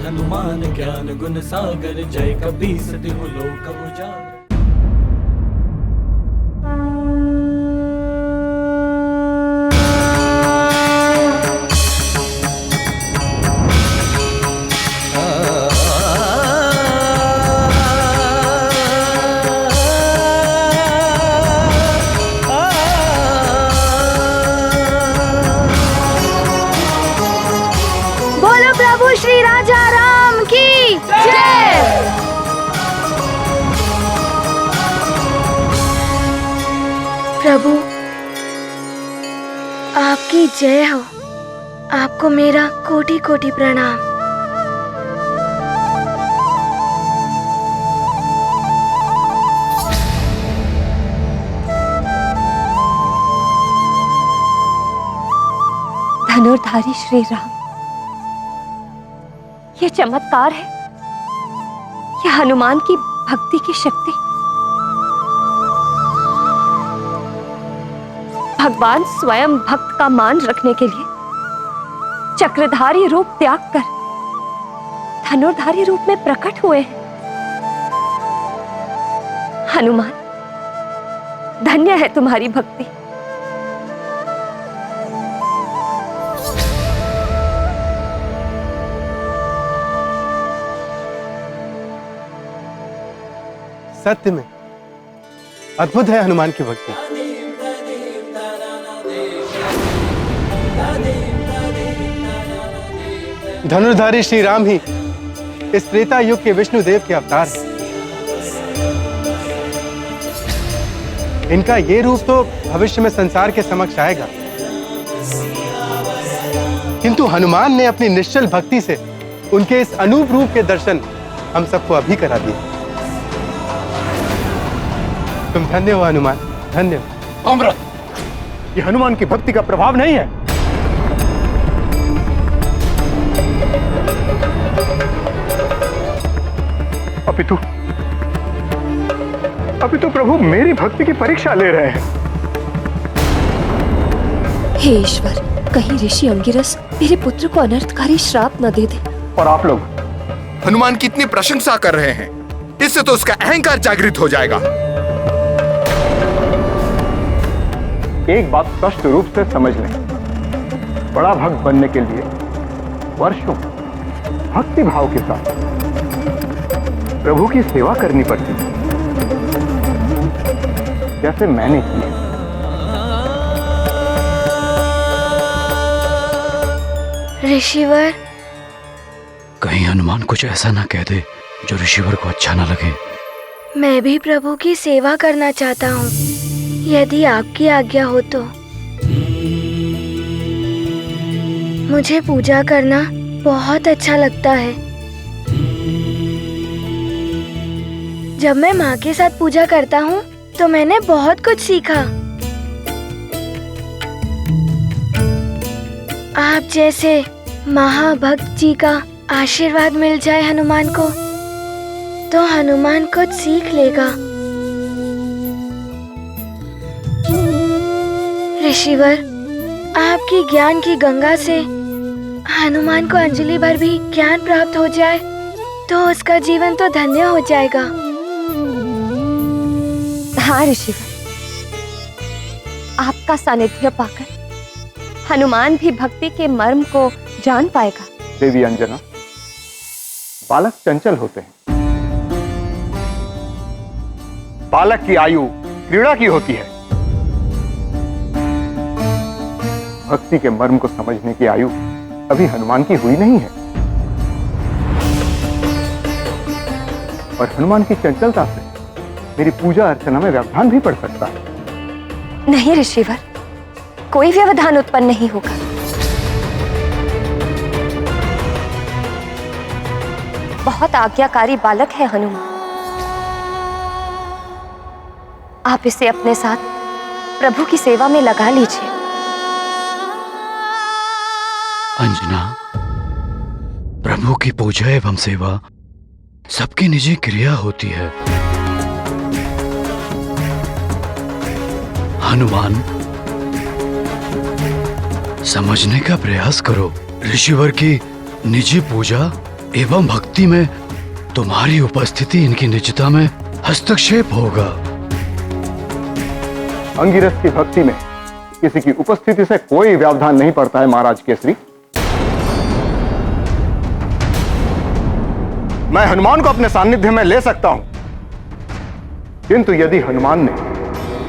हनुमान ज्ञान गुण सागर, जय कपीस तिहु लोक उजागर। प्रभु श्री राजा राम की जय। प्रभु आपकी जय हो। आपको मेरा कोटि कोटि प्रणाम। धनुर्धारी श्री राम, यह चमत्कार है, यह हनुमान की भक्ति की शक्ति। भगवान स्वयं भक्त का मान रखने के लिए चक्रधारी रूप त्याग कर धनुर्धारी रूप में प्रकट हुए हैं। हनुमान, धन्य है तुम्हारी भक्ति। सत्य में अद्भुत है हनुमान की भक्ति। धनुर्धारी श्री राम ही इस त्रेता युग के विष्णु देव के अवतार हैं। इनका ये रूप तो भविष्य में संसार के समक्ष आएगा, किंतु हनुमान ने अपनी निश्चल भक्ति से उनके इस अनूप रूप के दर्शन हम सबको अभी करा दिए। तुम धन्य हो हनुमान, धन्य हो। अमृत, ये हनुमान की भक्ति का प्रभाव नहीं है। अपितु प्रभु मेरी भक्ति की परीक्षा ले रहे हैं। हे ईश्वर, कहीं ऋषि अंगिरस मेरे पुत्र को अनर्थकारी श्राप न दे दे। और आप लोग हनुमान की इतनी प्रशंसा कर रहे हैं, इससे तो उसका अहंकार जागृत हो जाएगा। एक बात स्पष्ट रूप से समझ लें, बड़ा भक्त बनने के लिए वर्षों भक्ति भाव के साथ प्रभु की सेवा करनी पड़ती है, जैसे मैंने की है। ऋषिवर, कहीं हनुमान कुछ ऐसा ना कह दे जो ऋषिवर को अच्छा ना लगे। मैं भी प्रभु की सेवा करना चाहता हूँ, यदि आपकी आज्ञा हो तो। मुझे पूजा करना बहुत अच्छा लगता है। जब मैं माँ के साथ पूजा करता हूँ तो मैंने बहुत कुछ सीखा। आप जैसे महाभक्त जी का आशीर्वाद मिल जाए हनुमान को, तो हनुमान कुछ सीख लेगा। ऋषिवर, आपकी ज्ञान की गंगा से हनुमान को अंजलि भर भी ज्ञान प्राप्त हो जाए तो उसका जीवन तो धन्य हो जाएगा। हाँ ऋषिवर, आपका सानिध्य पाकर हनुमान भी भक्ति के मर्म को जान पाएगा। देवी अंजना, बालक चंचल होते हैं। बालक की आयु क्रीड़ा की होती है। भक्ति के मर्म को समझने की आयु अभी हनुमान की हुई नहीं है। और हनुमान की चंचलता से मेरी पूजा अर्चना में व्यवधान भी पड़ सकता है। नहीं ऋषिवर, कोई व्यवधान उत्पन्न नहीं होगा। बहुत आज्ञाकारी बालक है हनुमान। आप इसे अपने साथ प्रभु की सेवा में लगा लीजिए। अंजना, प्रभु की पूजा एवं सेवा सबकी निजी क्रिया होती है। हनुमान, समझने का प्रयास करो। ऋषिवर की निजी पूजा एवं भक्ति में तुम्हारी उपस्थिति इनकी निजता में हस्तक्षेप होगा। अंगिरस की भक्ति में किसी की उपस्थिति से कोई व्यवधान नहीं पड़ता है महाराज केसरी। मैं हनुमान को अपने सानिध्य में ले सकता हूं, किंतु यदि हनुमान ने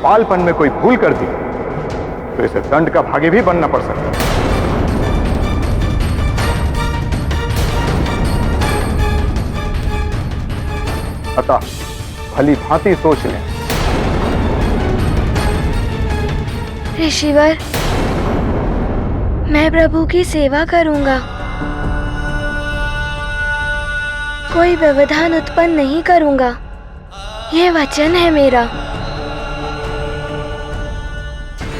पालपन में कोई भूल कर दी तो इसे दंड का भागी भी बनना पड़ सकता है। अतः भली भांति सोच लें। ऋषिवर, मैं प्रभु की सेवा करूंगा, कोई व्यवधान उत्पन्न नहीं करूंगा, ये वचन है मेरा।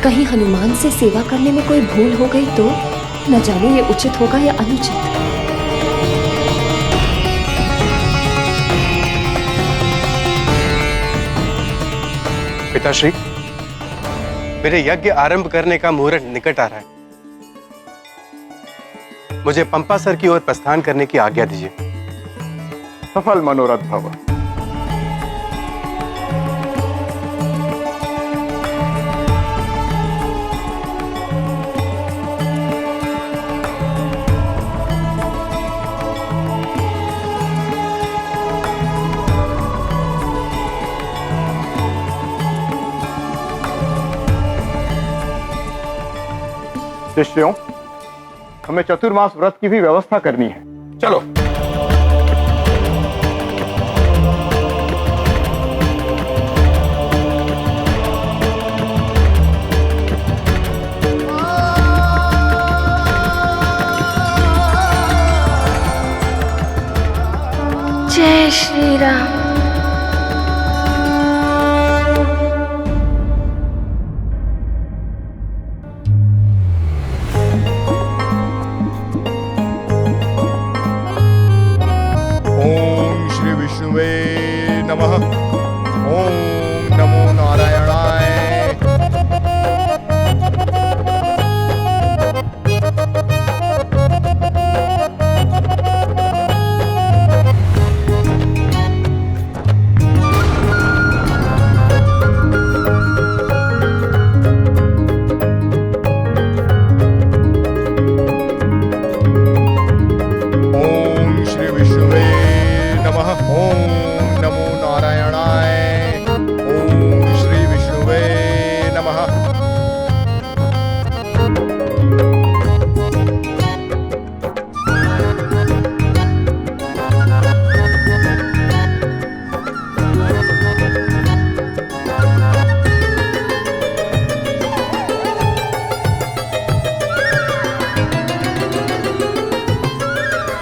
कहीं हनुमान से सेवा करने में कोई भूल हो गई तो न जाने ये उचित होगा या अनुचित। पिताश्री, मेरे यज्ञ आरंभ करने का मुहूर्त निकट आ रहा है। मुझे पंपासर की ओर प्रस्थान करने की आज्ञा दीजिए। सफल मनोरथ भव। शिष्यों, हमें चतुर्मास व्रत की भी व्यवस्था करनी है। चलो। जय श्री राम। नमः। ओम नमो नारायणाय। ओम श्री विष्णुवे नमः। ओम नमो नारायणाय। ओम श्री विष्णुवे नमः।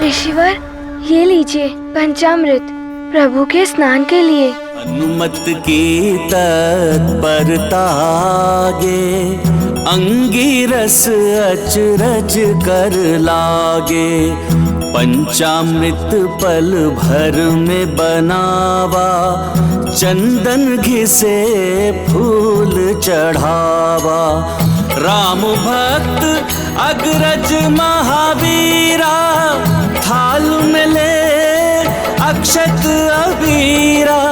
ऋषिवर, ये लीजिए पंचामृत प्रभु के स्नान के लिए। अनुमत की तत्परता आगे, अंगिरस अचरज कर लागे। पंचामृत पल भर में बनावा, चंदन घिसे फूल चढ़ावा। राम भक्त अग्रज महावीरा, थाल में ले अक्षत अबीरा।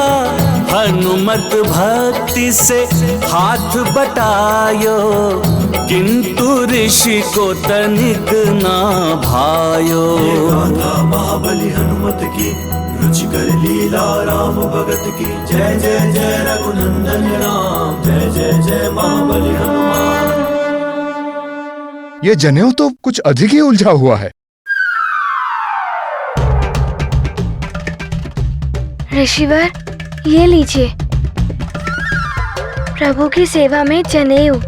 हनुमत भक्ति से हाथ बटायो, किंतु ऋषि को तनिक ना भायो। महाबली हनुमत की, रुचिकर लीला राम भगत की। जय जय जय रघुनंदन राम, जय जय जय महाबली हनुमान। ये जनेऊ तो कुछ अधिक ही उलझा हुआ है। ऋषिवर, ये लीजिए प्रभु की सेवा में जनेऊ।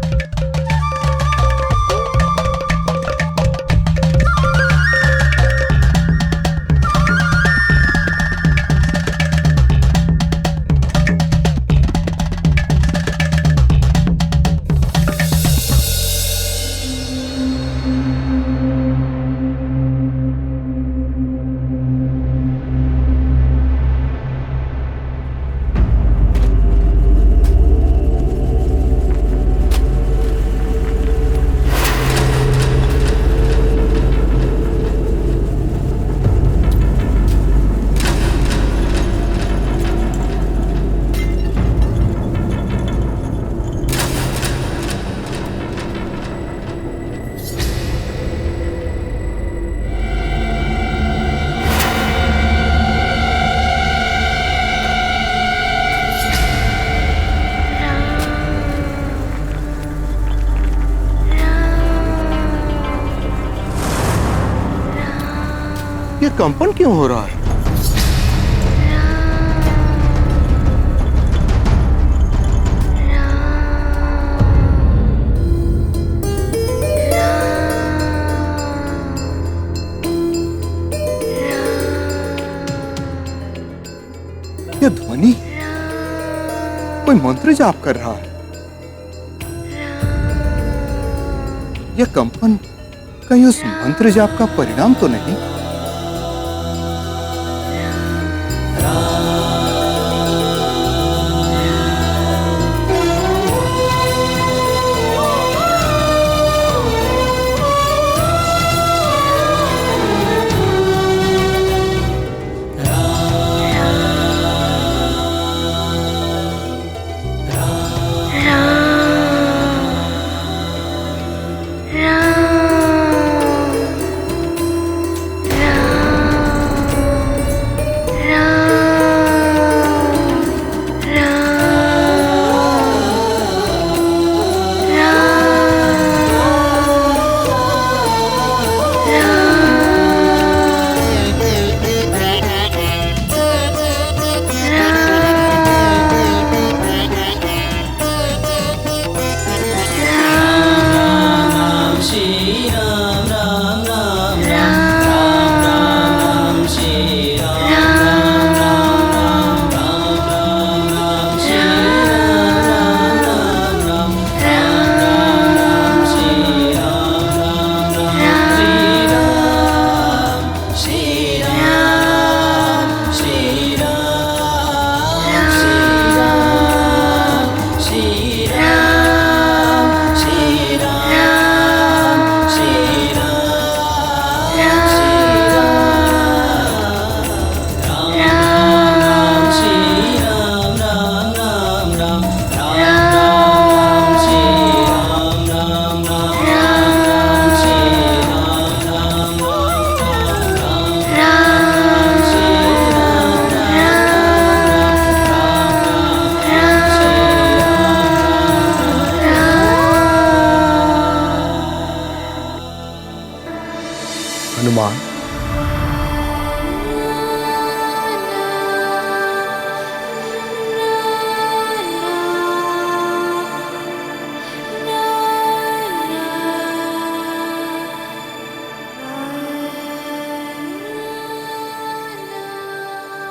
ये कंपन क्यों हो रहा है? ये ध्वनि कोई मंत्र जाप कर रहा है। यह कंपन कहीं उस मंत्र जाप का परिणाम तो नहीं? हनुमान,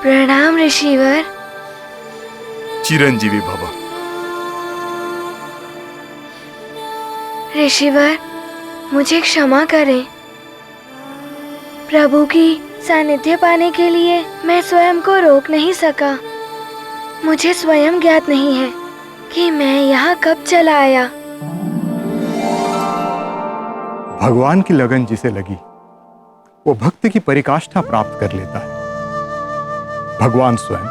प्रणाम ऋषिवर। चिरंजीवी भव। ऋषिवर, मुझे क्षमा करें। प्रभु की सानिध्य पाने के लिए मैं स्वयं को रोक नहीं सका। मुझे स्वयं ज्ञात नहीं है कि मैं यहाँ कब चला आया। भगवान की लगन जिसे लगी वो भक्ति की परिकाष्ठा प्राप्त कर लेता है। भगवान स्वयं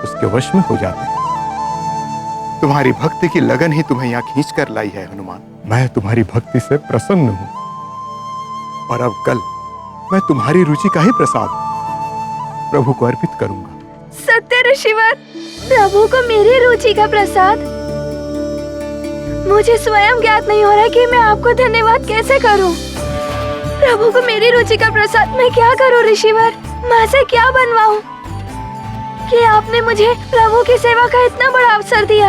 उसके वश में हो जाते हैं। तुम्हारी भक्ति की लगन ही तुम्हें यहाँ खींच कर लाई है हनुमान। मैं तुम्हारी भक्ति से प्रसन्न हूँ और अब कल मैं तुम्हारी रुचि का ही प्रसाद प्रभु को अर्पित करूंगा। सत्य ऋषिवर, प्रभु को मेरी रुचि का प्रसाद। मुझे स्वयं ज्ञात नहीं हो रहा कि मैं आपको धन्यवाद कैसे करूं। प्रभु को मेरी रुचि का प्रसाद मैं क्या करूं ऋषिवर? माँ से क्या बनवाऊं कि आपने मुझे प्रभु की सेवा का इतना बड़ा अवसर दिया।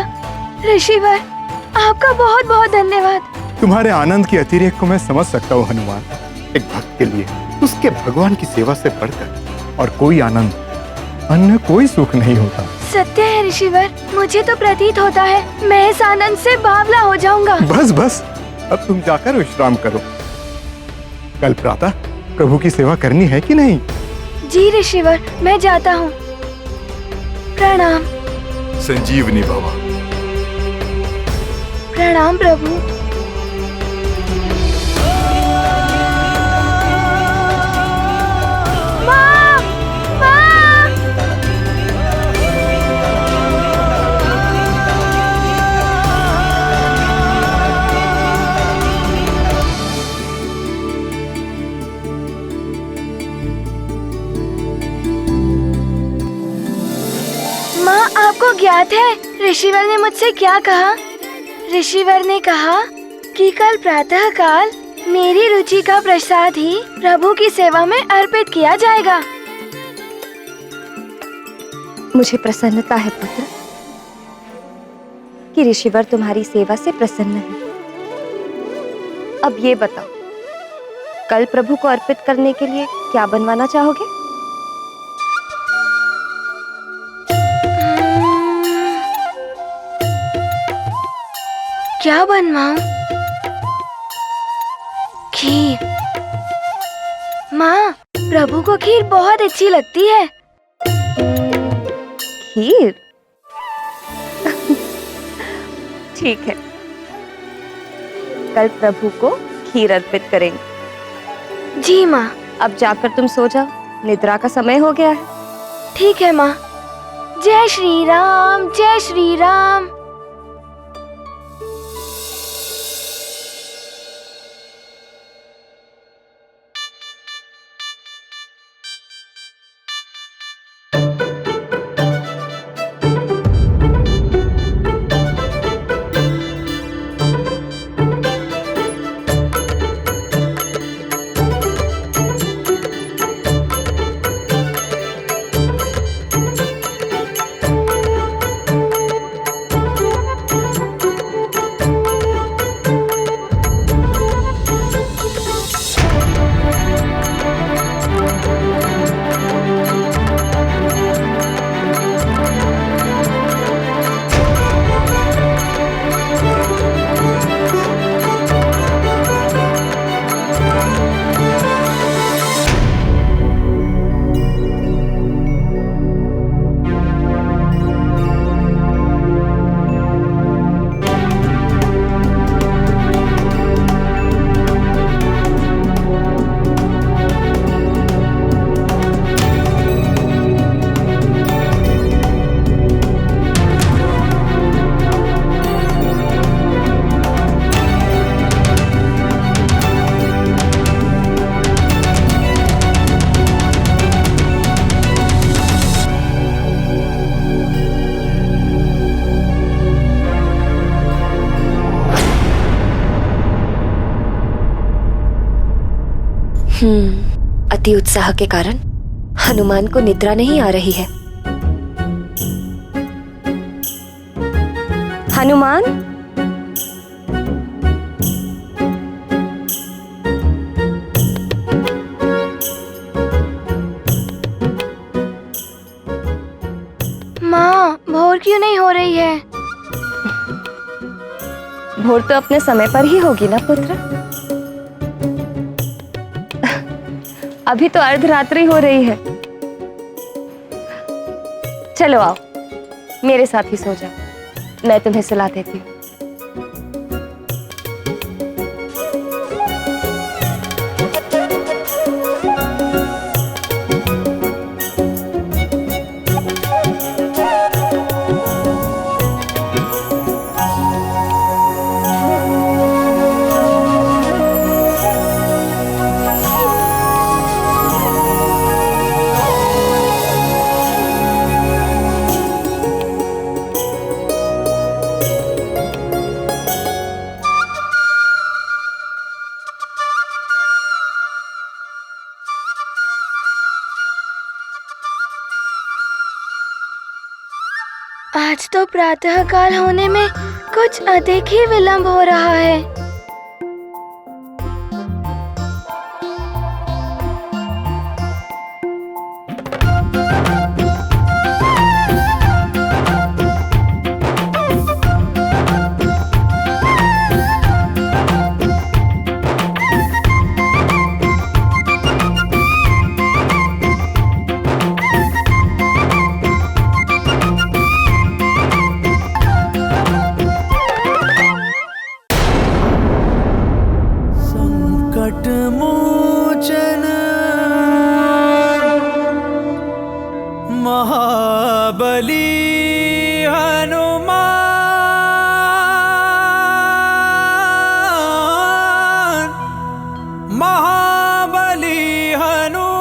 ऋषिवर, आपका बहुत बहुत धन्यवाद। तुम्हारे आनंद की अतिरेक को मैं समझ सकता हूँ हनुमान। एक भक्त के लिए उसके भगवान की सेवा से बढ़कर और कोई आनंद, अन्य कोई सुख नहीं होता। सत्य है ऋषिवर, मुझे तो प्रतीत होता है मैं इस आनंद से बावला हो जाऊंगा। बस बस, अब तुम जाकर विश्राम करो। कल प्रातः प्रभु की सेवा करनी है कि नहीं? जी ऋषिवर, मैं जाता हूँ। प्रणाम। संजीवनी भव। प्रणाम प्रभु। माँ, माँ। माँ, आपको ज्ञात है ऋषिवर ने मुझसे क्या कहा? ऋषिवर ने कहा कि कल प्रातः काल मेरी रुचि का प्रसाद ही प्रभु की सेवा में अर्पित किया जाएगा। मुझे प्रसन्नता है पुत्र कि ऋषिवर तुम्हारी सेवा से प्रसन्न है। अब ये बताओ, कल प्रभु को अर्पित करने के लिए क्या बनवाना चाहोगे? क्या बनवाऊं? खीर। माँ, प्रभु को खीर बहुत अच्छी लगती है। खीर? ठीक है, कल प्रभु को खीर अर्पित करेंगे। जी माँ। अब जाकर तुम सो जाओ, निद्रा का समय हो गया है। ठीक है माँ। जय श्री राम, जय श्री राम। अति उत्साह के कारण हनुमान को निद्रा नहीं आ रही है। हनुमान, माँ, भोर क्यों नहीं हो रही है? भोर तो अपने समय पर ही होगी ना पुत्र। अभी तो अर्धरात्रि हो रही है। चलो आओ, मेरे साथ ही सो जाओ, मैं तुम्हें सुला देती हूँ। आज तो प्रातः काल होने में कुछ अधिक ही विलंब हो रहा है। मोचन महाबली हनुमान, महाबली हनुमान।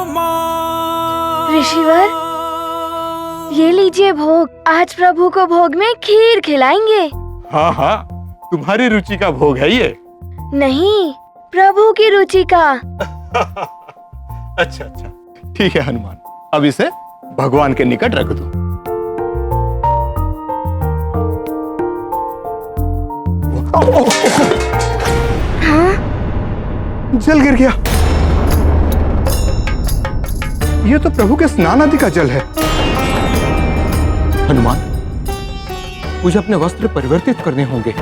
ऋषिवर, ये लीजिए भोग। आज प्रभु को भोग में खीर खिलाएंगे। हाँ हाँ, तुम्हारी रुचि का भोग है ये। नहीं, प्रभु की रुचि का। अच्छा अच्छा, ठीक है हनुमान, अब इसे भगवान के निकट रख दो। हाँ? जल गिर गया। ये तो प्रभु के स्नान आदि का जल है। हनुमान, मुझे अपने वस्त्र परिवर्तित करने होंगे।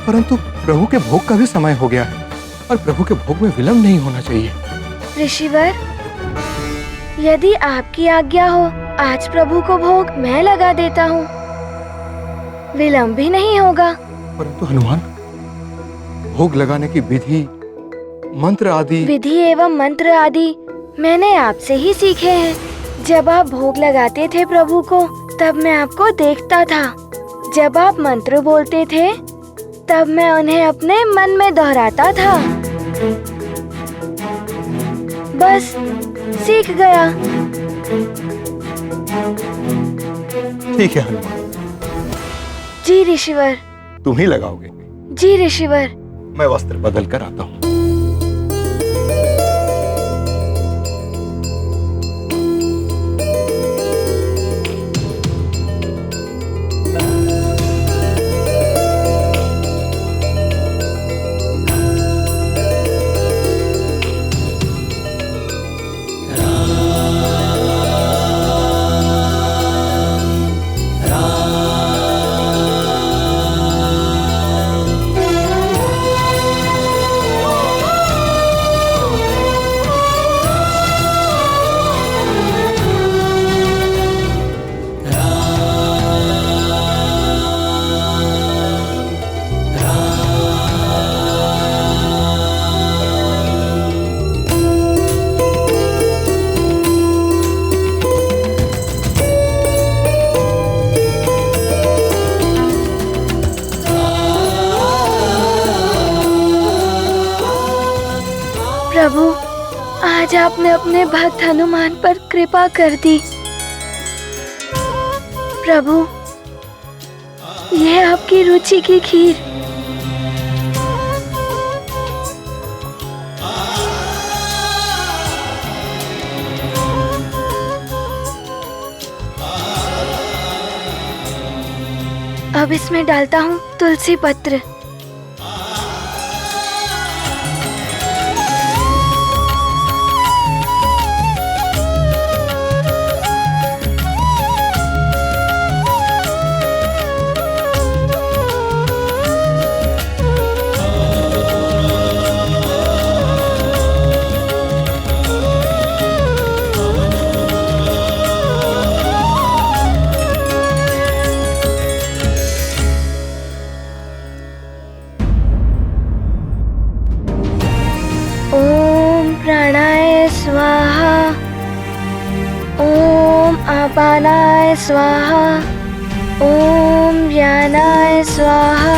परंतु प्रभु के भोग का भी समय हो गया है और प्रभु के भोग में विलंब नहीं होना चाहिए। ऋषिवर, यदि आपकी आज्ञा हो, आज प्रभु को भोग मैं लगा देता हूँ, विलंब भी नहीं होगा। परंतु हनुमान, भोग लगाने की विधि विधि एवं मंत्र आदि मैंने आपसे ही सीखे हैं। जब आप भोग लगाते थे प्रभु को, तब मैं आपको देखता था। जब आप मंत्र बोलते थे, तब मैं उन्हें अपने मन में दोहराता था। बस सीख गया। ठीक है हनुमान। जी ऋषिवर। तुम ही लगाओगे? जी ऋषिवर। मैं वस्त्र बदल कर आता हूँ। प्रभु, आज आपने अपने भक्त हनुमान पर कृपा कर दी। प्रभु, यह आपकी रुचि की खीर। अब इसमें डालता हूँ तुलसी पत्र। प्राणाय स्वाहा, ओम अपानाय स्वाहा, ओम व्यानाय स्वाहा,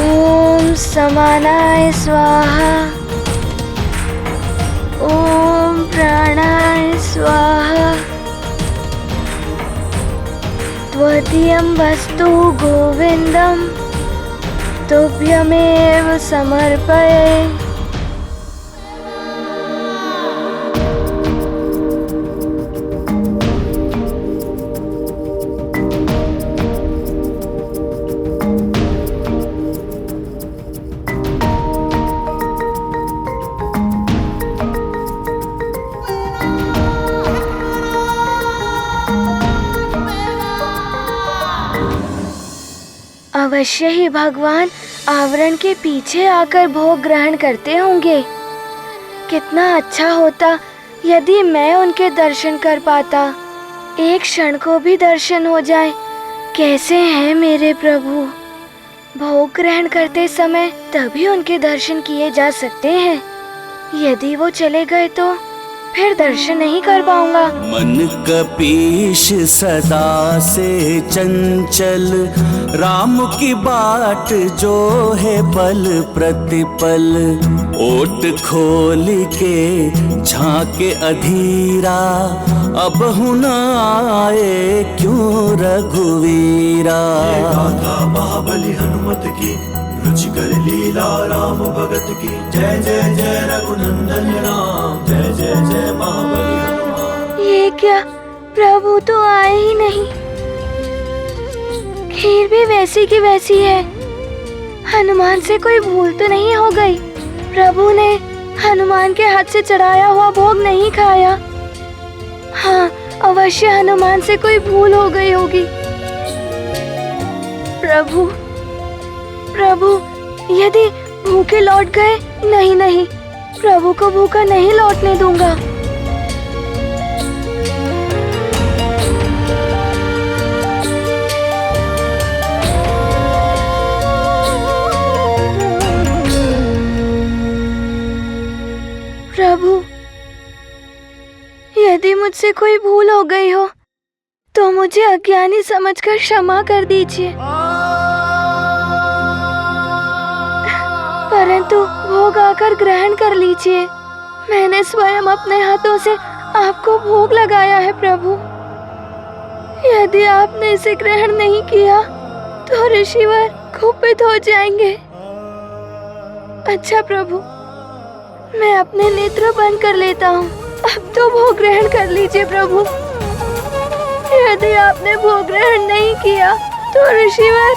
ओम समानाय स्वाहा, ओम प्राणाय स्वाहा। त्वदीयं वस्तु गोविंदम तुभ्यमेव समर्पये। अवश्य ही भगवान आवरण के पीछे आकर भोग ग्रहण करते होंगे। कितना अच्छा होता यदि मैं उनके दर्शन कर पाता। एक क्षण को भी दर्शन हो जाए। कैसे हैं मेरे प्रभु? भोग ग्रहण करते समय तभी उनके दर्शन किए जा सकते हैं। यदि वो चले गए तो फिर दर्शन नहीं कर पाऊंगा। मन कपीश सदा से चंचल, राम की बाट जो है पल प्रतिपल। ओट खोल के झांके अधीरा, अब न आए क्यों रघुवीरा। गाथा महाबली हनुमत की, रुचिकर लीला राम भगत की। जय जय जय रघुनंदन राम, जय जय जय महाबली हनुमान। ये क्या, प्रभु तो आए ही नहीं। खीर भी वैसी की वैसी है। हनुमान से कोई भूल तो नहीं हो गई? प्रभु ने हनुमान के हाथ से चढ़ाया हुआ भोग नहीं खाया। हाँ, अवश्य हनुमान से कोई भूल हो गई होगी। प्रभु, प्रभु यदि भूखे लौट गए, नहीं नहीं, प्रभु को भूखा नहीं लौटने दूंगा। प्रभु, यदि मुझसे कोई भूल हो गई हो तो मुझे अज्ञानी समझकर क्षमा कर दीजिए। परंतु भोग आकर ग्रहण कर लीजिए। मैंने स्वयं अपने हाथों से आपको भोग लगाया है प्रभु। यदि आपने इसे ग्रहण नहीं किया तो ऋषिवर कुपित हो जाएंगे। अच्छा प्रभु, मैं अपने नेत्र बंद कर लेता हूँ। अब तो भोग ग्रहण कर लीजिए प्रभु। यदि आपने भोग ग्रहण नहीं किया तो ऋषिवर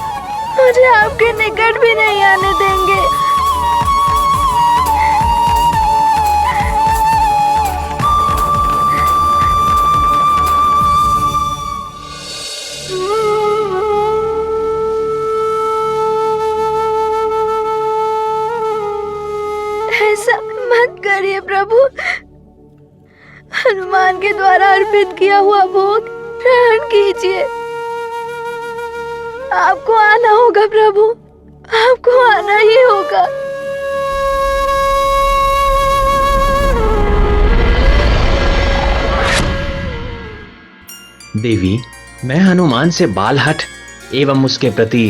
मुझे आपके निकट भी नहीं आने देंगे। ऐसा मत करिए प्रभु। हनुमान के द्वारा अर्पित किया हुआ भोग ग्रहण कीजिए। आपको आना होगा प्रभु, आपको आना ही होगा। देवी, मैं हनुमान से बालहठ एवं उसके प्रति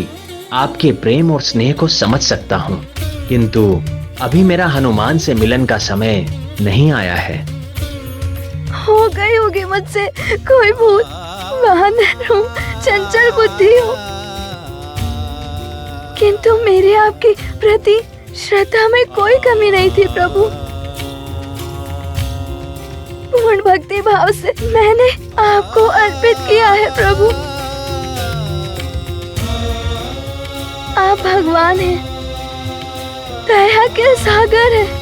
आपके प्रेम और स्नेह को समझ सकता हूँ, किंतु अभी मेरा हनुमान से मिलन का समय नहीं आया है। हो गई होगी मुझसे कोई भूल। वानर हूँ, चंचल बुद्धि हूँ, किंतु मेरे आपके प्रति श्रद्धा में कोई कमी नहीं थी प्रभु। पूर्ण भक्ति भाव से मैंने आपको अर्पित किया है प्रभु। आप भगवान हैं, दया के सागर हैं।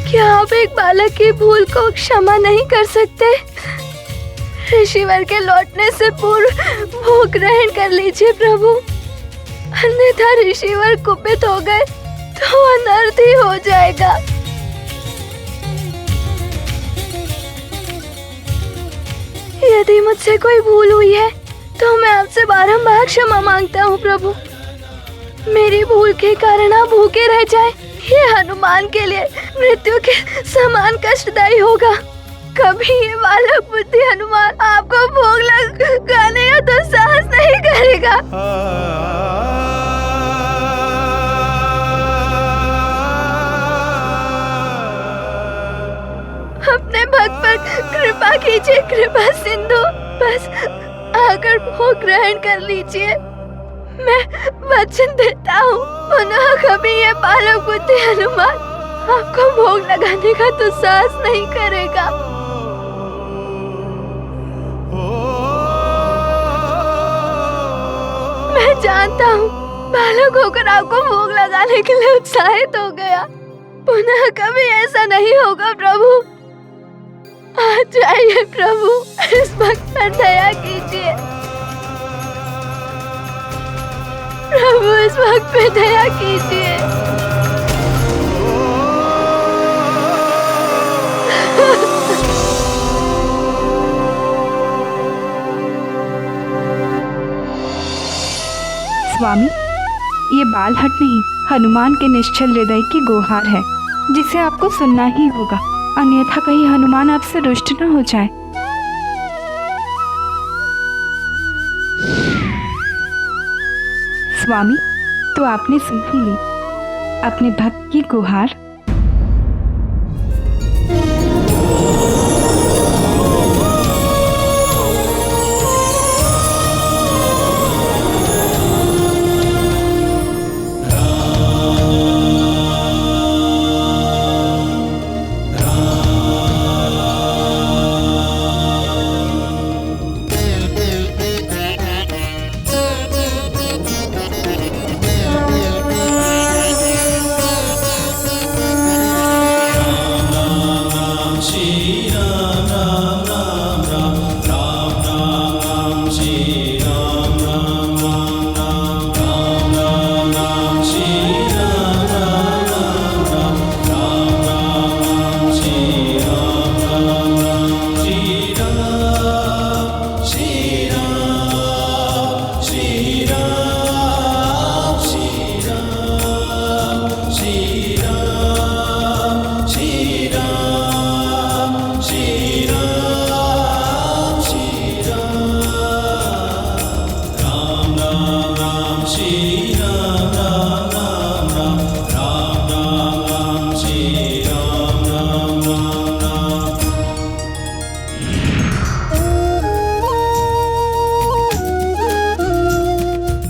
क्या आप एक बालक की भूल को क्षमा नहीं कर सकते? ऋषिवर के लौटने से पूर्व भोग ग्रहण कर लीजिए प्रभु, अन्यथा ऋषिवर कुपित हो गए तो अनर्थ ही हो जाएगा। यदि मुझसे कोई भूल हुई है तो मैं आपसे बारंबार क्षमा मांगता हूँ प्रभु। मेरी भूल के कारण आप भूखे रह जाए, ये हनुमान के लिए मृत्यु के समान कष्टदायी होगा। कभी ये बालक बुद्धि हनुमान आपको भोग लगाने का तो साहस नहीं करेगा। अपने भक्त पर कृपा कीजिए, कृपा सिंधु। बस आकर भोग ग्रहण कर लीजिए। मैं वचन देता हूँ, पुनः कभी ये बालक बुद्धि हनुमान आपको भोग लगाने का तो साहस नहीं करेगा। मैं जानता हूँ बालक होकर आपको भोग लगाने के लिए उत्साहित हो गया। पुनः कभी ऐसा नहीं होगा प्रभु। आ जाइए प्रभु, इस भक्त पर दया कीजिए। प्रभु, इस भक्त पे दया कीजिए। स्वामी, ये बालहट नहीं, हनुमान के निश्चल हृदय की गुहार है, जिसे आपको सुनना ही होगा, अन्यथा कहीं हनुमान आपसे रुष्ट न हो जाए। स्वामी, तो आपने सुन ही ली अपने भक्त की गुहार।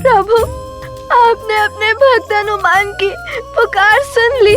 प्रभु, आपने अपने भक्त हनुमान की पुकार सुन ली।